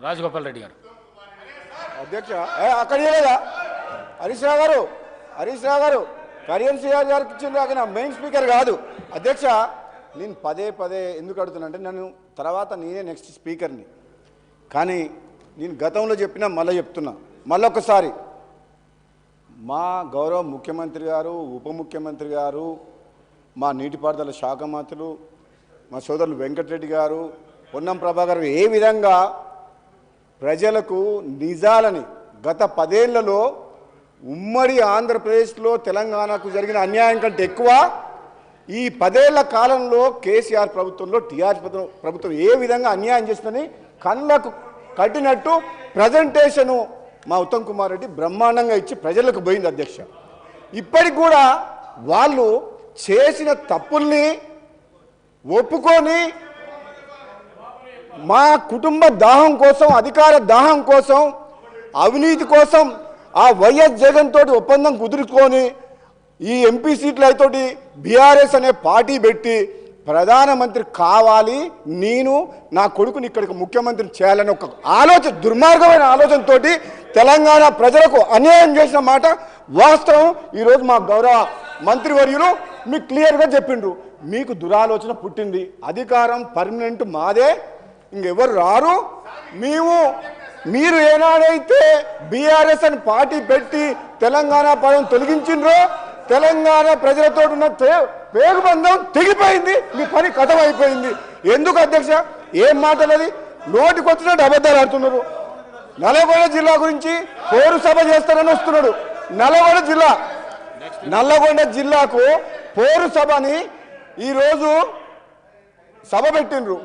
రాజగోపాల్ రెడ్డి గారు. అధ్యక్ష అక్కడ లేదా హరీష్ రావు గారు కరియన్ సిఆర్ గారికి ఇచ్చిండ్రు. అక్కడ మెయిన్ స్పీకర్ కాదు అధ్యక్ష. నేను పదే ఎందుకు అడుగుతున్నా అంటే నన్ను తర్వాత నేనే నెక్స్ట్ స్పీకర్ని, కానీ నేను గతంలో చెప్పినా మళ్ళీ చెప్తున్నా మళ్ళొకసారి. మా గౌరవ ముఖ్యమంత్రి గారు, ఉప ముఖ్యమంత్రి గారు, మా నీటిపారుదల శాఖ మంత్రులు, మా సోదరులు వెంకటరెడ్డి గారు, పొన్నం ప్రభాకర్ ఏ విధంగా ప్రజలకు నిజాలని గత 10 ఏళ్లలో ఉమ్మడి ఆంధ్రప్రదేశ్లో తెలంగాణకు జరిగిన అన్యాయం కంటే ఎక్కువ ఈ 10 ఏళ్ల కాలంలో కేసీఆర్ ప్రభుత్వంలో టీఆర్ఎస్ ప్రభుత్వం ఏ విధంగా అన్యాయం చేస్తుందని కళ్ళకు కట్టినట్టు ప్రజెంటేషను మా ఉత్తమ్ కుమార్ రెడ్డి బ్రహ్మాండంగా ఇచ్చి ప్రజలకు పోయింది అధ్యక్ష. ఇప్పటికి కూడా వాళ్ళు చేసిన తప్పుల్ని ఒప్పుకొని మా కుటుంబ దాహం కోసం, అధికార దాహం కోసం, అవినీతి కోసం ఆ వైఎస్ జగన్ తోటి ఒప్పందం కుదుర్చుకొని ఈ ఎంపీ సీట్లు అయితోటి బీఆర్ఎస్ అనే పార్టీ పెట్టి ప్రధానమంత్రి కావాలి, నేను నా కొడుకుని ఇక్కడికి ముఖ్యమంత్రిని చేయాలని ఒక ఆలోచన, దుర్మార్గమైన ఆలోచనతో తెలంగాణ ప్రజలకు అన్యాయం చేసిన మాట వాస్తవం. ఈరోజు మా గౌరవ మంత్రివర్యులు మీకు క్లియర్గా చెప్పిండ్రు, మీకు దురాలోచన పుట్టింది, అధికారం పర్మనెంట్ మాదే, ఇంకెవరు రారు. మీరు ఏనాడైతే బీఆర్ఎస్ అని పార్టీ పెట్టి తెలంగాణ పదం తొలగించిండ్రో తెలంగాణ ప్రజలతో ఉన్న పేగుబంధం తెగిపోయింది, మీ పని కథం అయిపోయింది. ఎందుకు అధ్యక్ష ఏం మాటలది? నోటికొచ్చినట్టు అబద్ధాలు ఆడుతున్నారు. నల్లగొండ జిల్లా గురించి పోరు సభ చేస్తారని వస్తున్నాడు. నల్లగొండ జిల్లాకు పోరు సభని ఈరోజు సభ పెట్టిండ్రు.